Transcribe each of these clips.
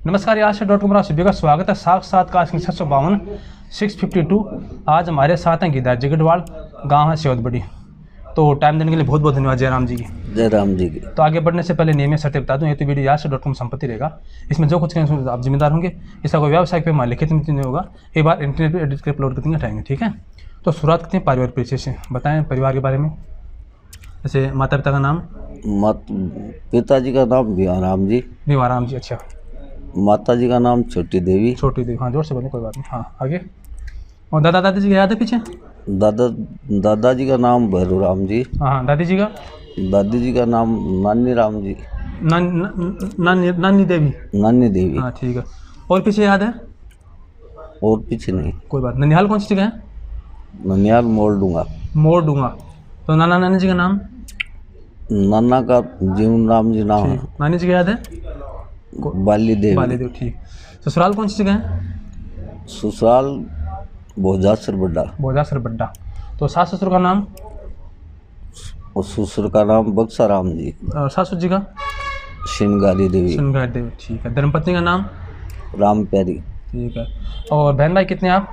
नमस्कार, आज से .com सभी का स्वागत है। साक्षात्कार 752 652। आज हमारे साथ हैं गीता जिगडवाल, गांव है सेवतबड़ी। तो टाइम देने के लिए बहुत बहुत धन्यवाद जयराम जी की। जयराम जी की। तो आगे बढ़ने से पहले नियम सत्य बता दूं, ये तो वीडियो आज से .com संपत्ति रहेगा। इसमें जो कुछ कहें आप जिम्मेदार होंगे। इसका कोई व्यवसाय पे मान लिखित नहीं होगा। एक बार इंटरनेट पर एडिट कर अपलोड करते हटाएंगे, ठीक है। तो शुरुआत करते हैं पारिवारिक परिचय से। बताएं परिवार के बारे में, जैसे माता पिता का नाम। पिताजी का नाम भिवाराम जी। भिवाराम जी, अच्छा। माता जी का नाम छोटी देवी। छोटी देवी, हाँ जोर से बोलें, कोई बात नहीं। हाँ आगे। और दादा दादी जी याद है पीछे? दादाजी का नाम भैरूराम जी। हाँ, दादी जी का? दादी जी का नाम नानी राम जी। नानी देवी। नानी देवी, हाँ ठीक है। और पीछे याद है? और पीछे नहीं। कोई बात। ननिहाल कौन सी जगह है? ननिहाल मोड़ दूंगा। मोड़ दूंगा। तो नाना नानी जी का नाम? नाना का जीवन राम जी नाम है। नानी जी का याद है? बाली देवी। बाली देवी, ठीक। ससुराल कौन सी जगह है? ससुराल भोजासर बड्डा। भोजासर बड्डा। तो सास ससुर का नाम? और ससुर का नाम बक्सा राम जी। सासू जी का? श्रृंगारी देवी। श्रृंगारी देवी, ठीक है। धर्मपत्नी का नाम? राम प्यारी। ठीक है। और बहन भाई कितने आप?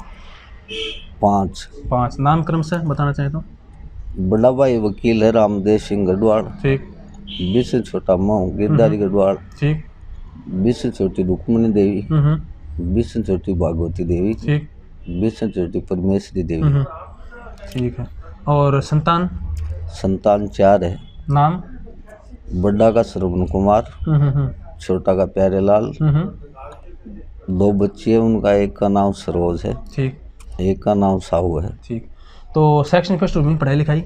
5। नाम क्रम से बताना चाहें तो? बड़ा भाई वकील है रामदेव सिंह गढ़वाल। ठीक। 20 से छोटा माँ गिरधारी गढ़वाल। ठीक। 20 से छोटी रुक्मणी देवी। 20 से छोटी भागवती देवी। ठीक। 20 से छोटी परमेश्वरी देवी। ठीक है। और संतान? संतान 4 है। नाम? बड़ा का श्रवण कुमार, छोटा का प्यारेलाल। 2 बच्चे हैं, उनका एक का नाम सरोज है। ठीक। एक का नाम साहू है। ठीक। तो शैक्षणिक पृष्ठभूमि में पढ़ाई लिखाई?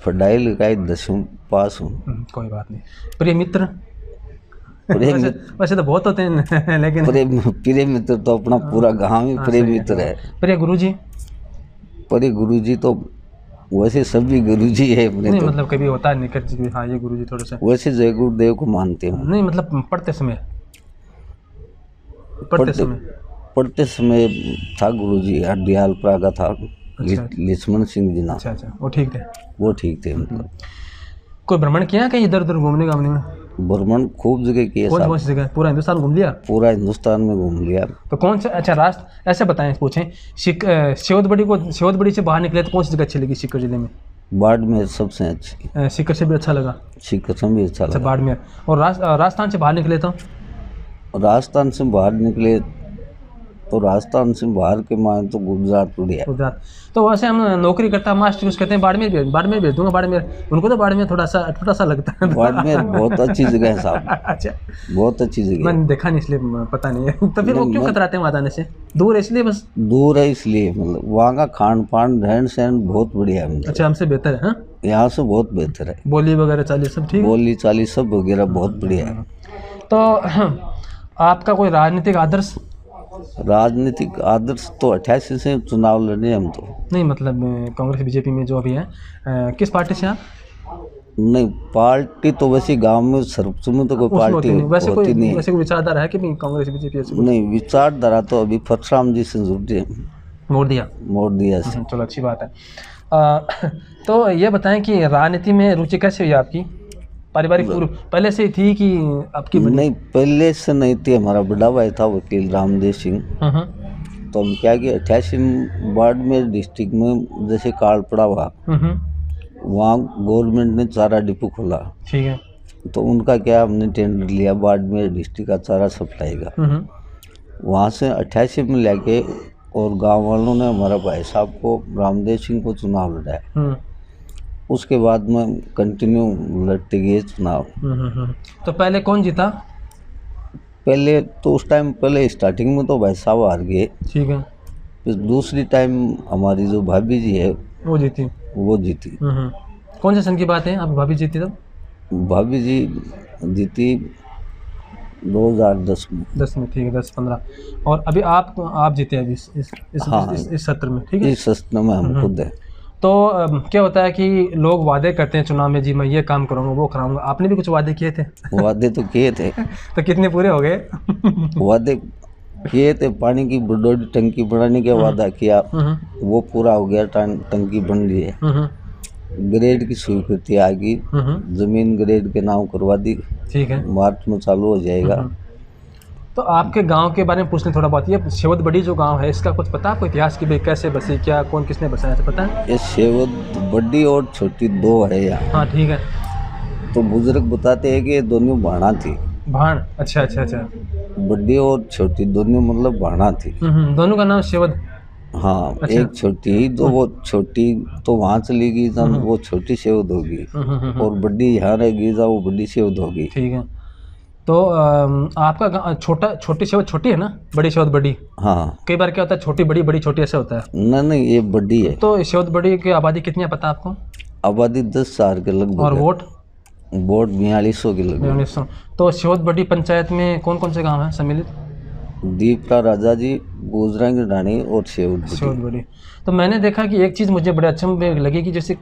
पढ़ाई लिखाई 10वीं पास हूँ। कोई बात नहीं। प्रिय मित्र? वैसे तो बहुत होते हैं लेकिन प्रिय मित्र तो अपना पूरा गांव ही प्रिय मित्र है। प्रिय गुरुजी? प्रिय गुरुजी तो वैसे सभी गुरुजी है अपने। नहीं तो मतलब कभी होता है निकट जी, हाँ ये गुरुजी थोड़ा सा। वैसे जय गुरुदेव को मानते हैं। नहीं मतलब पढ़ते समय पढ़ते समय था गुरुजी हरदयालपुरा का था। अच्छा। लक्ष्मण सिंह जी नाम। अच्छा, वो ठीक थे? वो ठीक थे। मतलब कोई भ्रमण किया कहीं इधर उधर घूमने का? भ्रमण खूब जगह किया। कौन सी जगह? पूरा हिंदुस्तान घूम लिया? पूरा हिंदुस्तान में घूम लिया। तो कौन सा अच्छा रास्ता ऐसे बताएं, पूछें। सेवतबड़ी से बाहर निकले तो कौन सी जगह अच्छी लगी सीकर जिले में? बाड़मेर सबसे अच्छी। सीकर से भी अच्छा लगा? सीकर से भी अच्छा लगा। बाड़मेर। और राजस्थान से बाहर निकले तो? राजस्थान से बाहर निकले तो राजस्थान से बाहर के मान तो गुजरात बढ़िया। गुजरात। तो वैसे हम नौकरी करता मास्टर यूज कहते हैं बाड़मेर भेज दूंगा। बाड़मेर उनको तो बाड़मेर थोड़ा सा लगता है। बाड़मेर बहुत अच्छी जगह है साहब। अच्छा, बहुत अच्छी जगह। मैंने देखा नहीं इसलिए पता नहीं है। तो फिर वो क्यों कतराते हैं वहाँ जाने से? दूर है इसलिए? बस दूर है इसलिए, मतलब वहाँ का खान पान रहन सहन बहुत बढ़िया है। अच्छा, हमसे बेहतर है? यहाँ से बहुत बेहतर है। बोली वगैरह चाली सब ठीक? बोली चाली सब वगैरह बहुत बढ़िया है। तो आपका कोई राजनीतिक आदर्श? राजनीतिक आदर्श तो 88 से चुनाव लड़े हम तो। नहीं मतलब कांग्रेस बीजेपी में जो अभी है, किस पार्टी से आप? नहीं पार्टी तो वैसे गांव में सर्वोच्च में तो कोई पार्टी होती नहीं। वैसे कोई विचारधारा है कि कांग्रेस बीजेपी ऐसे? नहीं विचारधारा तो अभी परशुराम जी से जुड़े मोड़ दिया। चलो अच्छी बात है। तो ये बताएं कि राजनीति में रुचि कैसे हुई आपकी? पारिवारिक पूर्व पहले से थी कि आपकी? नहीं पहले से नहीं थी। हमारा बड़ा भाई था वकील रामदेव सिंह। तो हम क्या कि 88 बाड़मेर डिस्ट्रिक्ट में जैसे कार्ड पड़ा हुआ, वहाँ गवर्नमेंट ने चारा डिपो खोला। ठीक है। तो उनका क्या हमने टेंडर लिया बाड़मेर डिस्ट्रिक्ट का चारा सप्लाई का। वहाँ से 88 में लेके और गांव वालों ने हमारा भाई साहब को रामदेव सिंह को चुनाव लड़ाया। उसके बाद में कंटिन्यू लड़ते गए चुनाव। तो पहले कौन जीता? पहले तो उस टाइम पहले स्टार्टिंग में तो भाई साहब हार गए। ठीक है। फिर दूसरी टाइम हमारी जो भाभी जी है वो जीती। कौन से सन की बात है आप भाभी जीती तब? भाभी जी जीती 2010 में। 10 में, ठीक है। 10-15। और अभी आप जीते अभी इस सत्र में? ठीक है। इस सत्र में हम खुद है। तो क्या होता है कि लोग वादे करते हैं चुनाव में, जी मैं ये काम करूँगा वो कराऊंगा। आपने भी कुछ वादे किए थे? वादे तो किए थे। तो कितने पूरे हो गए? वादे किए थे, पानी की बड़ी टंकी बनाने का वादा किया, वो पूरा हो गया। टंकी बन रही है। ग्रेड की स्वीकृति आ गई, जमीन ग्रेड के नाम करवा दी। ठीक है। मार्च में चालू हो जाएगा। तो आपके गांव के बारे में पूछने थोड़ा बहुत, ये सेवद बड़ी जो गांव है इसका कुछ पता आपको इतिहास की, भाई कैसे बसी, क्या कौन किसने बसाया था, पता है? ये सेवद बड़ी और छोटी दो है यहाँ। हाँ ठीक है। तो बुजुर्ग बताते हैं कि ये दोनों भाणा थी। भाण, अच्छा अच्छा अच्छा। बड़ी और छोटी दोनों मतलब भाणा थी। दोनों का नाम सेवद? हाँ अच्छा। एक छोटी तो वो छोटी तो वहाँ चली गई था, वो छोटी सेवद होगी, और बड़ी यहाँ रहेगी था, वो बड़ी सेवद होगी। ठीक है। तो आपका छोटी सेवद छोटी है ना, बड़ी सेवद बड़ी? हाँ। कई बार क्या होता है छोटी बड़ी बड़ी छोटी ऐसे होता है। नहीं ये बड़ी है। तो सेवद बड़ी की आबादी कितनी है पता आपको? आबादी 10,000 के लगभग। और वोट? वोट 4200 के लगभग। 4200। तो सेवद बड़ी पंचायत में कौन कौन से गाँव हैं सम्मिलित? दीपका राजा जी, गुजरांग रानी और सेवद बड़ी। तो मैंने देखा कि एक चीज़ मुझे बड़े अचंभे लगी कि जैसे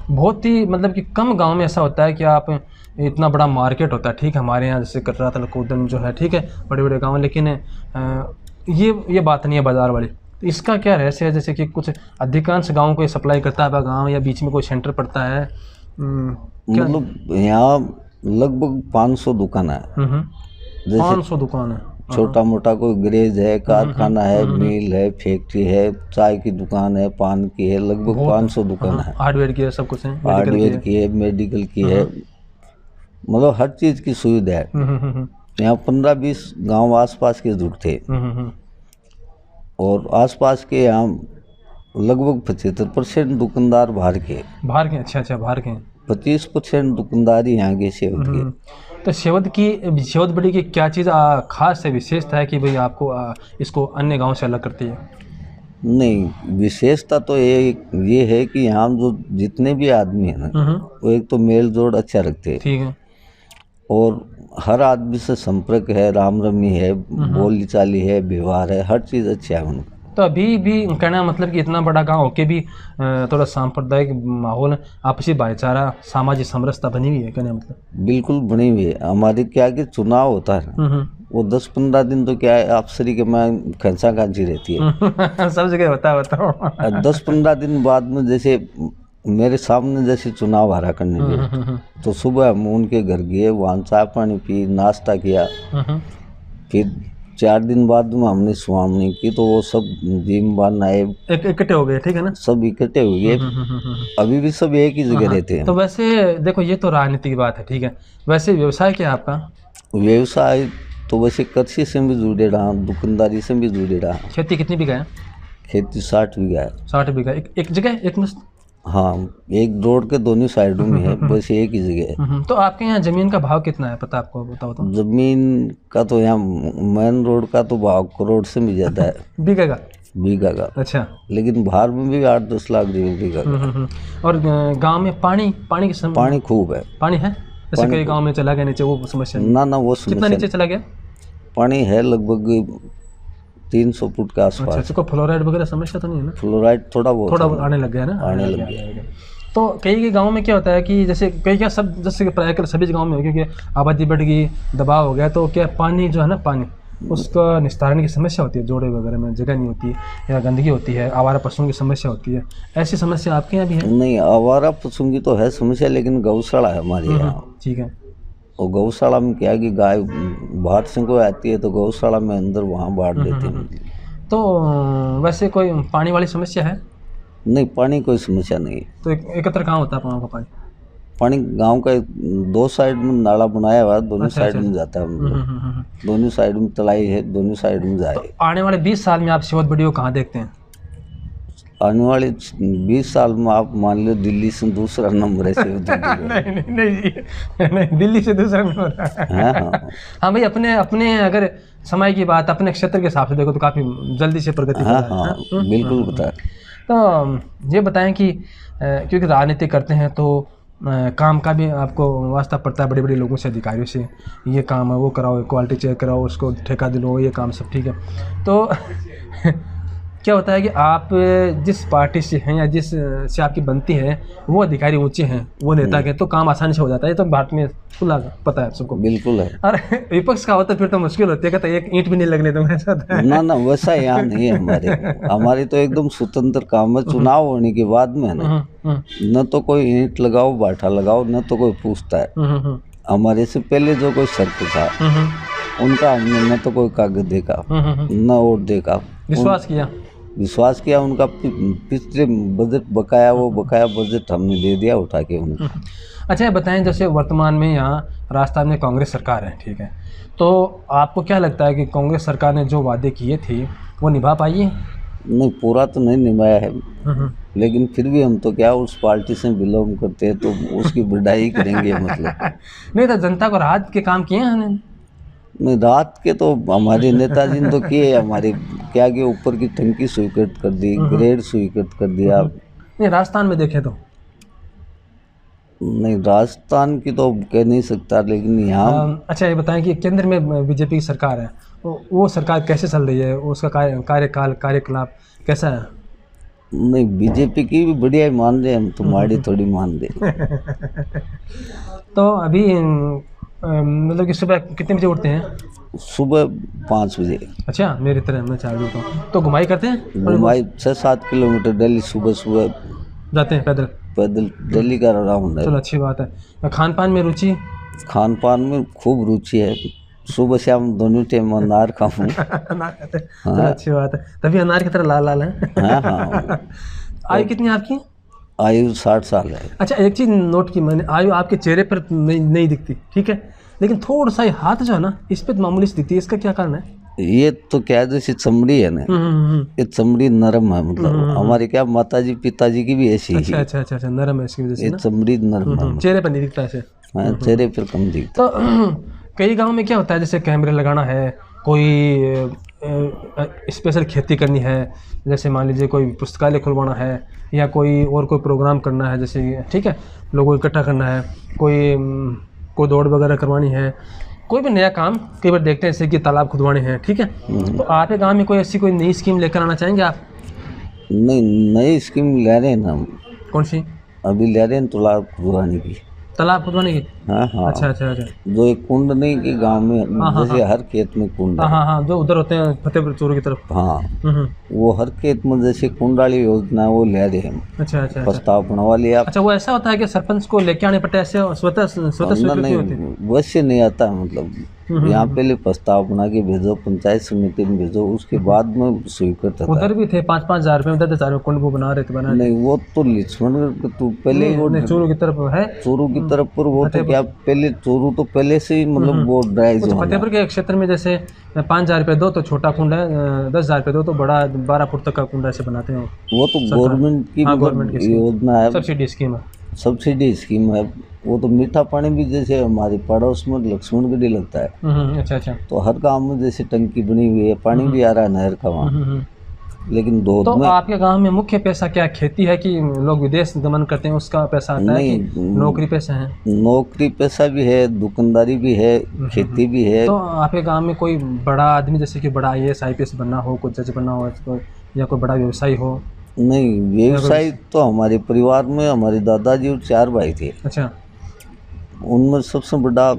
बहुत ही मतलब कि कम गांव में ऐसा होता है कि आप इतना बड़ा मार्केट होता है, ठीक है, हमारे यहाँ जैसे कटरा तलकोदन जो है, ठीक है, बड़े बड़े गाँव, लेकिन ये बात नहीं है बाज़ार वाली। तो इसका क्या रहस्य है, जैसे कि कुछ अधिकांश गाँव को ये सप्लाई करता है गाँव, या बीच में कोई सेंटर पड़ता है? मतलब यहाँ लगभग 500 दुकान है। 500 दुकान है? छोटा मोटा कोई गैरेज है, कारखाना है, मिल है, फैक्ट्री है, चाय की दुकान है, पान की है, लगभग 500 दुकान है। हार्डवेयर की है, सब कुछ है, हार्डवेयर की है, मेडिकल की है, मतलब हर चीज की सुविधा है। यहाँ 15-20 गांव आसपास के जुड़ते, और आसपास के यहाँ लगभग 75% दुकानदार बाहर के। अच्छा अच्छा, बाहर के। 25% दुकानदार यहाँ के सेवद के। तो सेवद बड़ी की क्या चीज़ खास है, विशेषता है कि भाई आपको इसको अन्य गांव से अलग करती है? नहीं, विशेषता तो ये है कि यहाँ जो जितने भी आदमी हैं ना, वो एक तो मेल जोड़ अच्छा रखते हैं, ठीक है, और हर आदमी से संपर्क है, राम रमी है, बोली चाली है, व्यवहार है, हर चीज़ अच्छा है उनका। तो अभी भी कहना मतलब कि इतना बड़ा गांव होके भी थोड़ा सांप्रदायिक माहौल, आपसी भाईचारा, सामाजिक समरसता बनी हुई है, कहने मतलब? बिल्कुल बनी हुई है। हमारे क्या कि चुनाव होता है ना, वो 10-15 दिन तो क्या है अफसरी के में खंसा खांसी रहती है। सब जगह होता है। 10-15 दिन बाद में जैसे मेरे सामने जैसे चुनाव हारा करने गए, तो सुबह हम उनके घर गए, वहाँ चाय पानी पी, नाश्ता किया, फिर 4 दिन बाद में हमने सुहामनी की, तो वो सब जिम बान आए, इकट्ठे हो गए, ठीक है ना, सब इकट्ठे हो गए। अभी भी सब एक ही जगह रहते हैं। तो वैसे देखो ये तो राजनीति की बात है, ठीक है, वैसे व्यवसाय क्या है आपका? व्यवसाय तो वैसे कृषि से भी जुड़े रहा, दुकानदारी से भी जुड़े रहा। खेती कितनी बीघा है? खेती 60 बीघा है। 60 बीघा, एक जगह, एक मस्त? हाँ, एक रोड के दोनों साइडों में है, बस एक ही जगह है। तो आपके यहाँ जमीन का भाव कितना है पता आपको, बताओ तो? जमीन का तो यहाँ मेन रोड का तो भाव करोड़ से भी ज्यादा है। बीघा का? बीघा का। अच्छा। लेकिन बाहर में भी 8-10 लाख बीघा का। और गांव में पानी की पानी खूब है। पानी है? जैसे कई गांव में चला गया नीचे, वो समस्या? ना वो समस्या। कितना नीचे चला गया पानी? है लगभग 300 फुट के आसपास। अच्छा, कोई फ्लोराइड वगैरह समस्या तो नहीं है ना? फ्लोराइड थोड़ा बहुत आने लग गया ना? आने लग गया। तो कई गाँव में क्या होता है कि जैसे जैसे प्राय कर सभी गाँव में, क्योंकि आबादी बढ़ गई, दबाव हो गया, तो क्या पानी जो है ना, पानी उसका निस्तारण की समस्या होती है, जोड़े वगैरह में जगह नहीं होती है, या गंदगी होती है, आवारा पशुओं की समस्या होती है, ऐसी समस्या आपके यहाँ भी है? नहीं, आवारा पशुओं की तो है समस्या, लेकिन गौशाला है हमारे यहाँ। ठीक है। और गौशाला में क्या है कि गाय बाहर से कोई आती है तो गौशाला में अंदर वहाँ बांट देते हैं। तो वैसे कोई पानी वाली समस्या है? नहीं, पानी कोई समस्या नहीं। तो एकत्र कहाँ होता है पानी का? पानी गांव का 2 साइड में नाला बनाया हुआ है, दोनों साइड में जाता है। दोनों साइड में तलाई है, दोनों साइड में जाए। तो आने वाले 20 साल में आप सेवद बड़ी को कहाँ देखते हैं? आने वाले 20 साल में आप मान लो दिल्ली से दूसरा नंबर है सेवद नहीं, दिल्ली से दूसरा नंबर। हाँ भाई, अपने अगर समय की बात अपने क्षेत्र के हिसाब से देखो तो काफ़ी जल्दी से प्रगति कर रहा है। बिल्कुल बताएं। तो ये बताएं कि क्योंकि राजनीति करते हैं तो काम का भी आपको वास्ता पड़ता है बड़े बड़े लोगों से, अधिकारियों से, ये काम है वो कराओ, क्वालिटी चेक कराओ, उसको ठेका दिलो, ये काम सब ठीक है। तो क्या होता है कि आप जिस पार्टी से हैं या जिस से आपकी बनती है, वो अधिकारी ऊंचे हैं, वो नेता के, तो काम आसानी से हो जाता है। ये तो भारत में खुला पता है सबको। बिल्कुल है। और विपक्ष का होता है फिर तो मुश्किल होती है, कहता है एक ईंट भी नहीं लगने दूंगा। ना वैसा यहाँ नहीं है हमारे तो एकदम स्वतंत्र काम है। चुनाव होने के बाद में ना, न तो कोई ईंट लगाओ, बाठा लगाओ, न तो कोई पूछता है। हमारे से पहले जो कोई शर्त था उनका हमने न तो कोई कागज देखा न वोट देखा, विश्वास किया उनका पिछले बजट बकाया, वो बकाया बजट हमने दे दिया उठा के उनको। अच्छा ये बताएं, जैसे वर्तमान में यहाँ राजस्थान में कांग्रेस सरकार है, ठीक है, तो आपको क्या लगता है कि कांग्रेस सरकार ने जो वादे किए थे वो निभा पाई है? नहीं, पूरा तो नहीं निभाया है, लेकिन फिर भी हम तो क्या उस पार्टी से बिलोंग करते हैं तो उसकी बढ़ाई करेंगे मतलब। नहीं तो जनता को राहत के काम किए हैं नहीं, रात के तो हमारे नेताजी ने तो किए, हमारे क्या के ऊपर की टंकी स्वीकृत कर दी, ग्रेड स्वीकृत कर दिया। नहीं राजस्थान में देखें तो नहीं, राजस्थान की तो कह नहीं सकता, लेकिन यहाँ अच्छा ये बताएं कि केंद्र में बीजेपी की सरकार है, वो सरकार कैसे चल रही है, उसका कार्यकलाप कैसा है? नहीं, बीजेपी की भी बढ़िया ही मान रहे हम, तुम्हारी थोड़ी मान रहे। तो अभी मतलब कि सुबह कितने बजे उठते हैं? सुबह 5 बजे। अच्छा मेरी तरह मैं 4 बजे उठता हूँ। तो घुमाई करते हैं? घुमाई 6-7 किलोमीटर डेली सुबह सुबह जाते हैं पैदल डेली का राउंड है। चलो अच्छी बात है। खान पान में रुचि? खान पान में खूब रुचि है, सुबह शाम दोनों टाइम अनार खाऊं। अनार खाते हैं, चलो अच्छी बात है, तभी अनार की तरह लाल लाल है। हाँ। आयु कितनी है आपकी? आयु 60 साल है। अच्छा एक चीज़ नोट की मैंने, आयु आपके चेहरे पर नहीं दिखती, ठीक है, लेकिन थोड़ा सा हाथ जो है ना इस पर मामूली सी दिखती है, इसका क्या कारण है? ये तो क्या है, जैसे चमड़ी है ना, ये चमड़ी नरम है, मतलब हमारे क्या माताजी पिताजी की भी ऐसी है। अच्छा नरम है इसकी वजह से, ये चमड़ी नरम है, चेहरे पर नहीं दिखता ऐसे। हाँ, चेहरे पर कम दिखता। तो कई गाँव में क्या होता है, जैसे कैमरे लगाना है, कोई स्पेशल खेती करनी है, जैसे मान लीजिए कोई पुस्तकालय खुलवाना है या कोई प्रोग्राम करना है, जैसे ठीक है, लोगों को इकट्ठा करना है, कोई दौड़ वगैरह करवानी है, कोई भी नया काम कई बार देखते हैं जैसे कि तालाब खुदवाने हैं, ठीक है, तो आपके गांव में कोई ऐसी कोई नई स्कीम लेकर आना चाहेंगे आप? नहीं, नई स्कीम ले रहे हैं ना हम। कौन सी? अभी ले रहे हैं तालाब खुदवाने की। तालाब खुदवाने की? हाँ। अच्छा। जो एक कुंड नहीं कि गांव में जैसे हर खेत में कुंड है। हाँ जो उधर होते हैं फतेहपुर चूरू की तरफ। हाँ, वो हर खेत में जैसे कुंड वाली योजना है, वो ले रहे हैं। अच्छा। प्रस्ताव बनवा लिया। अच्छा वो ऐसा होता है कि सरपंच को लेके आने पड़ता है, ऐसे स्वतः स्वीकृति होती है? वैसे नहीं आता, मतलब यहाँ पहले प्रस्ताव बना के भेजो, पंचायत समिति में भेजो, उसके बाद में स्वीकृत होता है। उधर भी थे 5-5 हज़ार रुपये, 10,000 रुपये कुंड वो बना रहे थे। नहीं, वो तो लक्ष्मण तो पहले वो चूरू की तरफ है, चूरू की तरफ पर वो तो क्या पहले चूरू तो पहले से ही मतलब वो ड्राइज हो। फतेहपुर के क्षेत्र में जैसे 5,000 रुपये दो तो छोटा कुंड है, 10,000 रुपये दो तो बड़ा 12 फुट तक का कुंड ऐसे बनाते हैं। वो तो गवर्नमेंट की योजना है, सब्सिडी स्कीम है। वो तो मीठा पानी भी जैसे हमारे पड़ोस में लक्ष्मणगढ़ी लगता है। अच्छा। तो हर गांव में जैसे टंकी बनी हुई है, पानी भी आ रहा है नहर का वहाँ। लेकिन तो आपके गांव में मुख्य पैसा क्या खेती है कि लोग विदेश गमन करते हैं, उसका पैसा आता है कि नौकरी पैसा है? नौकरी पैसा भी है, दुकानदारी भी है, खेती भी है। तो आपके गांव में कोई बड़ा आदमी जैसे कि बड़ा IAS IPS बनना हो, कोई जज बनना हो, या कोई बड़ा व्यवसायी हो? नहीं, व्यवसाय तो हमारे परिवार में हमारे दादाजी और 4 भाई थे। अच्छा। उनमें सबसे बड़ा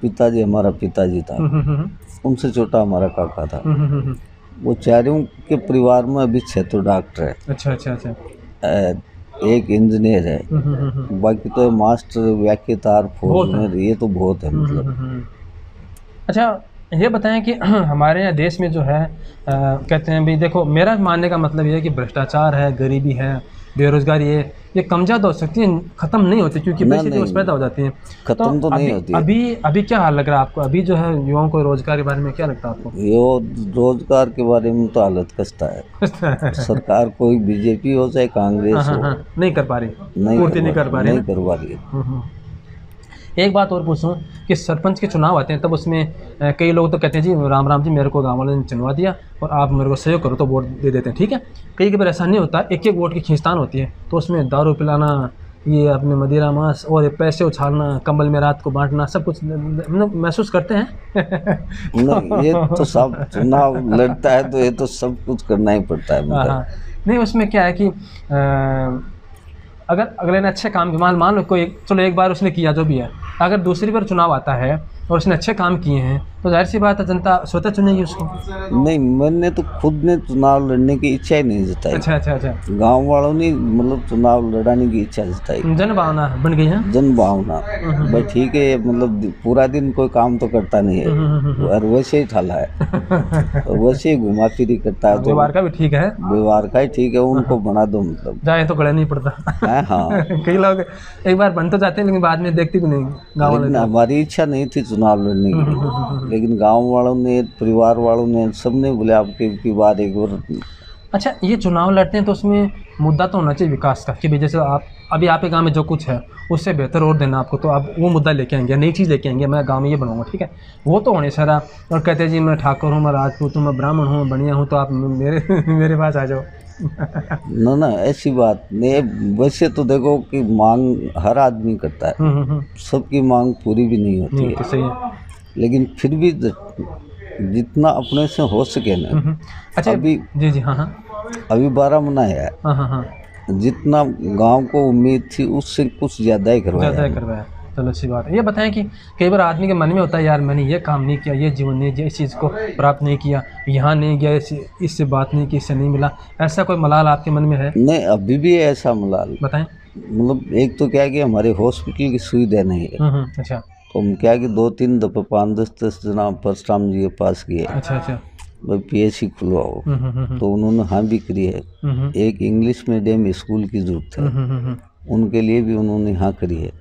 पिताजी हमारा पिताजी था, उनसे छोटा हमारा काका था। वो चारों के परिवार में अभी 6 तो डॉक्टर है। अच्छा। एक इंजीनियर है, बाकी तो मास्टर, व्याख्याकार, फौजदार, ये तो बहुत है मतलब। अच्छा ये बताएं कि हमारे यहाँ देश में जो है कहते हैं भी, देखो मेरा मानने का मतलब ये है कि भ्रष्टाचार है, गरीबी है, बेरोजगारी है, ये कम ज़्यादा हो सकती है, ख़त्म नहीं होती, क्योंकि पैसे जो पैदा हो जाती हैं। खत्म तो नहीं होती। अभी क्या हाल लग रहा है आपको? अभी जो है युवाओं को रोजगार के बारे में क्या लगता है आपको? ये रोजगार के बारे में तो हालत खस्ता है। सरकार कोई बीजेपी हो चाहे कांग्रेस हो, नहीं कर पा रही, पूर्ति नहीं कर पा रही है। एक बात और पूछूं कि सरपंच के चुनाव आते हैं तब उसमें कई लोग तो कहते हैं जी राम जी मेरे को गांव वालों ने चुनवा दिया और आप मेरे को सहयोग करो तो वोट दे देते हैं, ठीक है। कई बार ऐसा नहीं होता, एक वोट की खींचतान होती है, तो उसमें दारू पिलाना, ये अपने मदिरा मांस और पैसे उछालना, कंबल में रात को बांटना, सब कुछ महसूस करते हैं। नहीं, ये तो सब चुनाव लड़ता है तो ये तो सब कुछ करना ही पड़ता है। नहीं उसमें क्या है कि अगर अगले ने अच्छे काम मान लो कोई, चलो एक बार उसने किया जो भी है, अगर दूसरी बार चुनाव आता है और उसने अच्छे काम किए हैं तो जाहिर सी बात है जनता स्वतः चुनेगी उसको। नहीं, मैंने तो खुद ने चुनाव लड़ने की इच्छा ही नहीं जताई। अच्छा अच्छा अच्छा, गांव वालों ने मतलब चुनाव लड़ाने की इच्छा जताई। जन भावना बन गई है। जन भावना भाई ठीक है, मतलब पूरा दिन कोई काम तो करता नहीं है और वैसे ही ठाला है और वैसे ही घुमा फिरी करता है, तो व्यवहार का भी ठीक है, व्यवहार का ही ठीक है, उनको बना दो मतलब। जाए तो गले नहीं पड़ता है हाँ। कई लोग एक बार बन तो जाते हैं लेकिन बाद में देखते भी नहीं गाँव लेकिन वाले। हमारी इच्छा नहीं थी चुनाव लड़ने की, लेकिन गांव वालों ने, परिवार वालों ने, सबने बोले आपकी बात एक बार। अच्छा, ये चुनाव लड़ते हैं तो उसमें मुद्दा तो होना चाहिए विकास का, कि भाई जैसे आप अभी आपके गांव में जो कुछ है उससे बेहतर और देना आपको, तो आप वो मुद्दा लेके आएंगे, नई चीज़ लेके आएंगे, मैं गांव में ये बनाऊंगा, ठीक है, वो तो होने सारा। और कहते हैं जी मैं ठाकुर हूँ, मैं राजपूत हूँ, मैं ब्राह्मण हूँ, बढ़िया हूँ, तो आप मेरे मेरे पास आ जाओ ना ना, ऐसी बात नहीं। वैसे तो देखो कि मांग हर आदमी करता है, सबकी मांग पूरी भी नहीं होती है, सही है। लेकिन फिर भी जितना अपने से हो सके ना। अच्छा अभी जी जी हाँ हाँ अभी 12 मनाया है, हाँ हाँ हाँ, जितना गांव को उम्मीद थी उससे कुछ ज़्यादा ही करवाया है। करवाया। चलो अच्छी बात है। ये बताएं कि कई बार आदमी के मन में होता है यार मैंने ये काम नहीं किया, ये जीवन नहीं जिया, इस चीज़ को प्राप्त नहीं किया, यहाँ नहीं गया, इससे बात नहीं की, इससे नहीं मिला, ऐसा कोई मलाल आपके मन में है? नहीं, अभी भी है ऐसा मलाल। बताएं। मतलब एक तो क्या है कि हमारे हॉस्पिटल की सुविधा नहीं है। अच्छा तो हम क्या है कि 2-3 दफ़े 5-10 जना परशुराम जी के पास गए, अच्छा अच्छा, भाई PSC खुलवाओ, तो उन्होंने हाँ भी करी है। एक इंग्लिश मीडियम स्कूल की जरूरत है, उनके लिए भी उन्होंने हाँ करी है।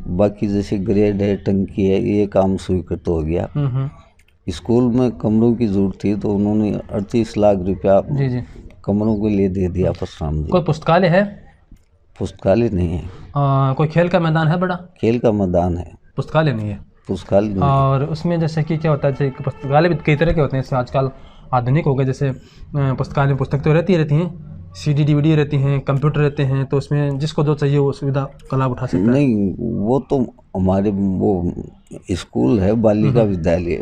बाकी जैसे ग्रेड है, टंकी है, ये काम स्वीकृत हो गया। स्कूल में कमरों की जरूरत थी तो उन्होंने 38 लाख रुपया जी जी कमरों के लिए दे दिया परशुराम जी। कोई पुस्तकालय है? पुस्तकालय नहीं है। कोई खेल का मैदान है बड़ा? खेल का मैदान है, पुस्तकालय नहीं है। पुस्तकालय नहीं है। और उसमें जैसे कि क्या होता है, जैसे पुस्तकालय भी कई तरह के होते हैं, जैसे आजकल आधुनिक हो गए, जैसे पुस्तकालय में पुस्तक तो रहती हैं, CD DVD रहती हैं, कंप्यूटर रहते हैं, तो उसमें जिसको जो चाहिए वो सुविधा का लाभ उठा सकता है। नहीं, वो तो हमारे वो स्कूल है बालिका विद्यालय,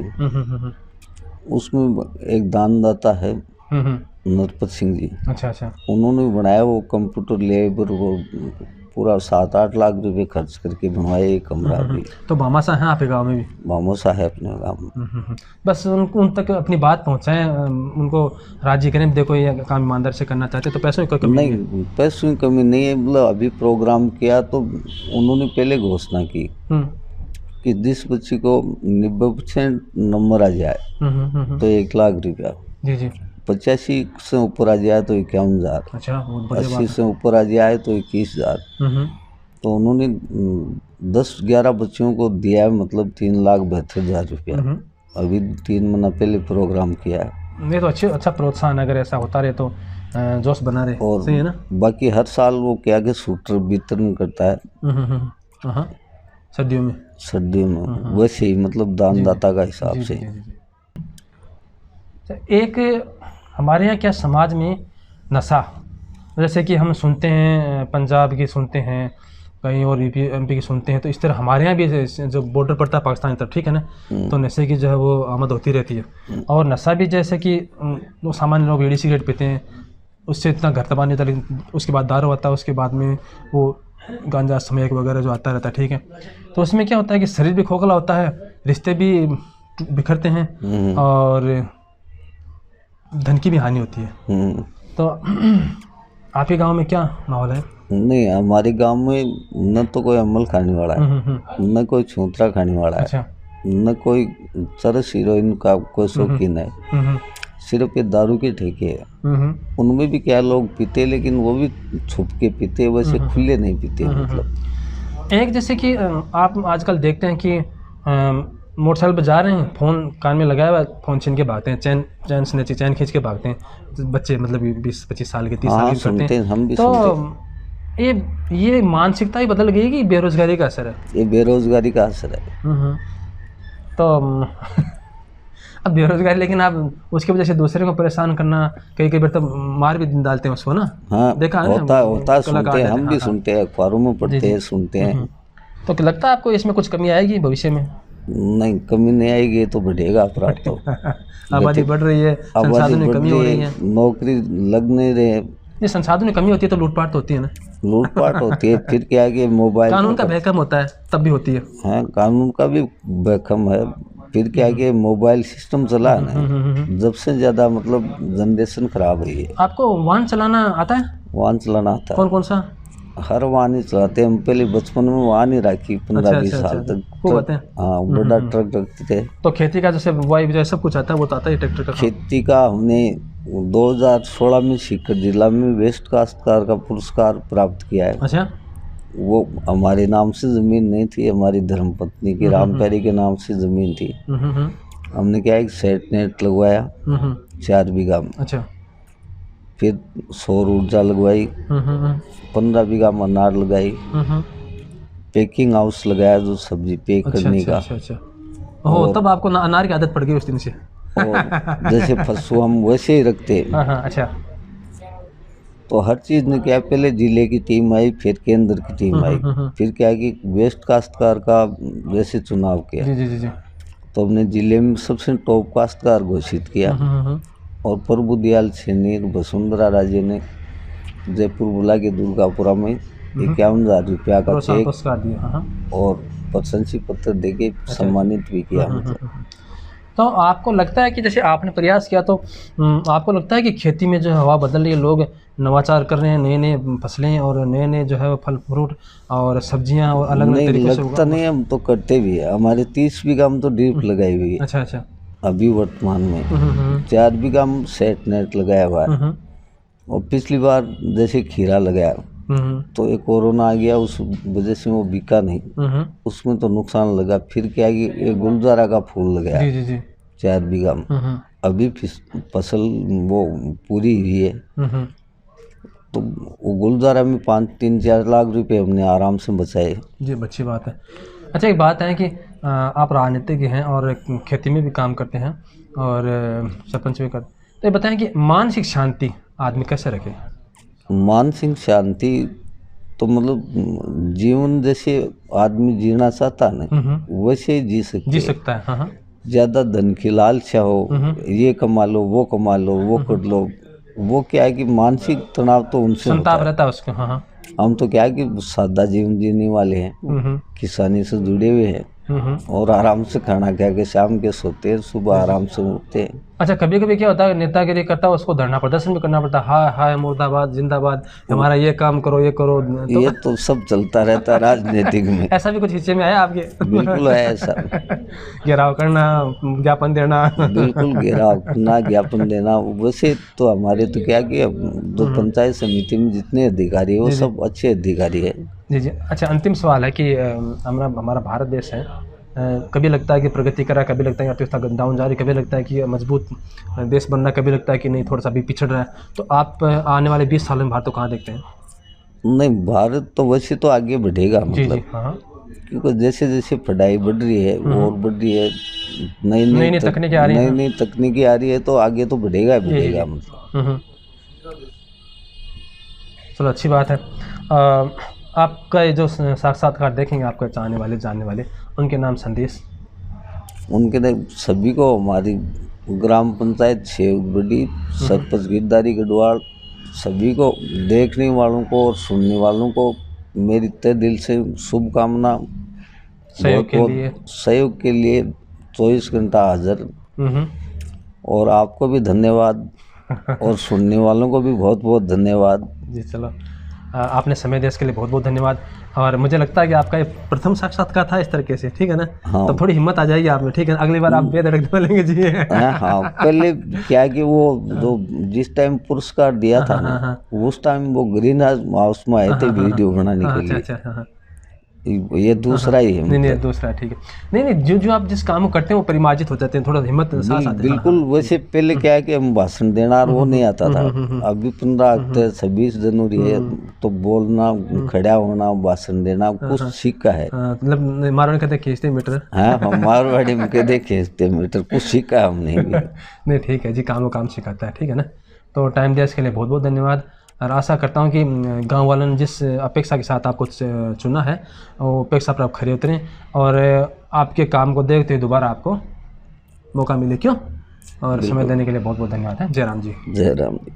उसमें एक दानदाता है नरपत सिंह जी। अच्छा अच्छा, उन्होंने बनाया वो कंप्यूटर लैब, और वो पूरा 7-8 लाख रुपए खर्च करके बनवाया एक कमरा भी। तो भामाशाह हैं आपके गांव में भी? भामाशाह है अपने गाँव में। बस उन तक अपनी बात पहुंचाएं, उनको राजी करें, देखो ये काम ईमानदार से करना चाहते तो पैसों की कोई कमी नहीं नहीं, पैसों की कमी नहीं है। मतलब अभी प्रोग्राम किया तो उन्होंने पहले घोषणा की कि जिस बच्ची को 90% नंबर आ जाए तो 1 लाख रुपया, जी जी, 85 से ऊपर आ जाए तो 51,000, अच्छा, बहुत बढ़िया 80 बात से ऊपर आ जाए तो 21,000। तो उन्होंने 10-11 बच्चों को दिया है, मतलब 3,72,000 रुपया। अभी 3 महीना पहले प्रोग्राम किया है। ये तो अच्छा प्रोत्साहन, अगर ऐसा होता रहे तो जोश बना रहे। और सही है ना। बाकी हर साल वो क्या कि सूटर वितरण करता है सर्दियों में, वैसे ही मतलब दानदाता का हिसाब से। एक हमारे यहाँ क्या समाज में नशा, जैसे कि हम सुनते हैं पंजाब की सुनते हैं, कहीं और MP की सुनते हैं, तो इस तरह हमारे यहाँ भी जो बॉर्डर पड़ता है पाकिस्तान की तरफ, ठीक है ना, तो नशे की जो है वो आमद होती रहती है। और नशा भी जैसे कि वो सामान्य लोग बीड़ी सिगरेट पीते हैं, उससे इतना घर तबाह नहीं होता, लेकिन उसके बाद दारू आता है, उसके बाद में वो गांजा स्मैक वगैरह जो आता रहता है, ठीक है, तो उसमें क्या होता है कि शरीर भी खोखला होता है, रिश्ते भी बिखरते हैं और धन की भी हानि होती है। तो आपके गांव में क्या माहौल है? नहीं, हमारे गांव में न तो कोई अमल खाने वाला है, न कोई छूतरा खाने वाला है। अच्छा। न कोई चरस हीरोइन का कोई शौकीन है। सिर्फ ये दारू के ठेके है। उनमें भी क्या लोग पीते, लेकिन वो भी छुप के पीते, वैसे खुले नहीं पीते। मतलब एक जैसे कि आप आजकल देखते हैं कि मोटरसाइकिल पर जा रहे हैं, फ़ोन कान में लगाया हुआ, फ़ोन छीन के भागते हैं, चैन खींच के भागते हैं बच्चे, मतलब 20-25 साल के, 30 साल के करते हैं। हम भी तो ये मानसिकता ही बदल गई कि बेरोजगारी का असर है? ये बेरोजगारी का असर है। तो अब बेरोजगारी, लेकिन आप उसकी वजह से दूसरे को परेशान करना, कई बार तो मार भी डालते हैं उसको ना। हाँ, देखा है, होता सुनते हैं, हम भी सुनते हैं, अखबारों में पढ़ते हैं, सुनते हैं। तो लगता है आपको इसमें कुछ कमी आएगी भविष्य में? नहीं, कमी नहीं आएगी, तो बढ़ेगा अपराध। तो आबादी बढ़ रही है, संसाधनों की कमी हो रही है, नौकरी लग नहीं रहे। ये संसाधनों की कमी होती है तो लूटपाट तो होती है ना। लूटपाट होती है। फिर क्या है कि मोबाइल कानून का भय कम होता है तब भी होती है। हाँ, कानून का भी बेखम है। फिर क्या है कि मोबाइल सिस्टम चला है ना, जब से ज़्यादा मतलब जनरेशन खराब हुई है। आपको वाहन चलाना आता है? वाहन चलाना आता कौन है, कौन सा? हर वाहन ही चलाते हैं। हम पहले बचपन में वाहन ही रखी 15-20 साल तक। खूब आते हैं। हाँ, बड़ा ट्रक रखते थे। तो खेती का जैसे बुआई बिजाई सब कुछ आता है, वो तो आता है ट्रैक्टर का काम? खेती का हमने 2016 में सीकर जिला में बेस्ट काश्तकार का पुरस्कार प्राप्त किया है। अच्छा। वो हमारे नाम से ज़मीन नहीं थी, हमारी धर्मपत्नी की रामप्यारी के नाम से ज़मीन थी। हमने क्या एक सेट नेट लगवाया 4 बीघा में। अच्छा। फिर सौर ऊर्जा लगवाई, 15 बीघा में अनार लगाई, पैकिंग हाउस लगाया जो सब्जी पैक करने का। अच्छा। ओह, तब आपको अनार की आदत पड़ गई उस दिन से? और जैसे फसू हम वैसे ही रखते। अच्छा। तो हर चीज़ ने क्या, पहले जिले की टीम आई, फिर केंद्र की टीम आई, फिर क्या है कि बेस्ट काश्तकार का जैसे चुनाव किया। जी। तो हमने जिले में सबसे टॉप काश्तकार घोषित किया। और प्रभु दयाल सैनी और वसुंधरा राजे ने जयपुर बुला के दुर्गापुरा में 51,000 रुपया का चेक पुरस्कार दिया और प्रशंसी पत्र देके सम्मानित भी किया। मतलब तो आपको लगता है कि जैसे आपने प्रयास किया, तो आपको लगता है कि खेती में जो हवा बदल रही है, लोग नवाचार कर रहे हैं, नए नए फसलें और नए नए जो है वो फल फ्रूट और सब्जियां और अलग अलग तरीके से लगता नहीं, हम तो करते भी है। हमारे 30 बीघा में तो ड्रिप लगाई हुई है। अच्छा। अभी वर्तमान में 4 बीघा में सेट नेट लगाया हुआ है। और पिछली बार जैसे खीरा लगाया तो एक कोरोना आ गया, उस वजह से वो बिका नहीं, उसमें तो नुकसान लगा। फिर क्या है कि एक गुलजारा का फूल लगाया जी 4 बीघा में। अभी फसल वो पूरी हुई है। तो वो गुलजारा में 3-4 लाख रुपए हमने आराम से बचाए। जी, अच्छी बात है। अच्छा, एक बात है कि आप राजनीतिज्ञ हैं और खेती में भी काम करते हैं और सरपंच भी करते, तो ये बताएं कि मानसिक शांति आदमी कैसे रखे? मानसिक शांति तो मतलब जीवन जैसे आदमी जीना चाहता है वैसे ही जी सकता है। हाँ। ज़्यादा धन की लालसा हो, ये कमा लो, वो कमा लो, वो कर लो, वो क्या है कि मानसिक तनाव तो उनसे संताप रहता है उसको। हाँ। हम तो क्या है कि सादा जीवन जीने वाले हैं, किसानी से जुड़े हुए हैं और आराम से खाना खा के शाम के सोते हैं, सुबह आराम से उठते हैं। अच्छा, कभी कभी क्या होता है, नेतागिरी करता है, उसको धरना प्रदर्शन भी करना पड़ता है, हाय हाय मुर्दाबाद जिंदाबाद, हमारा ये काम करो, ये करो। तो ये तो सब चलता रहता है राजनीतिक में। ऐसा भी कुछ हिस्से में आया आपके? बिल्कुल है ऐसा। घेराव करना, ज्ञापन देना। बिल्कुल घेराव करना, ज्ञापन देना। वैसे तो हमारे तो क्या कि जो पंचायत समिति में जितने अधिकारी है वो सब अच्छे अधिकारी है। जी। अच्छा, अंतिम सवाल है कि हमारा भारत देश है, कभी लगता है कि प्रगति कर रहा है, कभी लगता है कि अर्थव्यवस्था डाउन जा रही, कभी लगता है कि मजबूत देश बनना, कभी लगता है कि नहीं थोड़ा सा भी पिछड़ रहा है। तो आप आने वाले 20 सालों में भारत को कहाँ देखते हैं? नहीं, भारत तो वैसे तो आगे बढ़ेगा। मतलब जी। हाँ। क्योंकि जैसे जैसे पढ़ाई बढ़ रही है और बढ़ रही है, नई तकनीकें आ रही है, नई तकनीकें आ रही है, तो आगे तो बढ़ेगा। मतलब चलो, अच्छी बात है। आपका ये जो साक्षात्कार देखेंगे, आपका चाहने वाले जानने वाले, उनके नाम संदेश? उनके सभी को हमारी ग्राम पंचायत शेवबड़ी, सरपंच गिरधारी गढ़वाल, सभी को, देखने वालों को और सुनने वालों को मेरी तहे दिल से शुभकामना। सहयोग के लिए 24 घंटा हाजिर। और आपको भी धन्यवाद और सुनने वालों को भी बहुत बहुत धन्यवाद। जी, चलो, आपने समय दिया इसके लिए बहुत बहुत धन्यवाद। और मुझे लगता है कि आपका ये प्रथम साक्षात्कार था इस तरीके से, ठीक है ना? हाँ। तो थोड़ी हिम्मत आ जाएगी आप में, ठीक है? अगली बार आप बेधड़क बोलेंगे जी। हाँ, पहले क्या कि वो जो जिस टाइम पुरस्कार दिया था ना, उस टाइम वो ग्रीन हाउस में आए थे वीडियो बनाने के लिए। अच्छा। ये दूसरा ही है। नहीं, दूसरा, ठीक है। नहीं, जो आप जिस काम को करते हैं वो परिमार्जित हो जाते हैं, थोड़ा हिम्मत साथ आती है। बिल्कुल। वैसे पहले क्या है कि हम भाषण देना और वो नहीं आता था। अभी 15 अगस्त 26 जनवरी है तो बोलना, खड़ा होना, भाषण देना कुछ सीखा है। मतलब मारवाड़ी कहते खींचते मीटर। हाँ, मारवाड़ी में कहते खींचते मीटर, कुछ सीखा हमने भी। नहीं, ठीक है जी, काम सिखाता है, ठीक है ना? तो टाइम दिया इसके लिए बहुत बहुत धन्यवाद। और आशा करता हूँ कि गांव वालों ने जिस अपेक्षा के साथ आपको चुना है वो अपेक्षा पर आप खरे उतरें और आपके काम को देखते हुए दोबारा आपको मौका मिले, क्यों? और समय देने के लिए बहुत बहुत धन्यवाद है। जय राम जी। जय राम जी।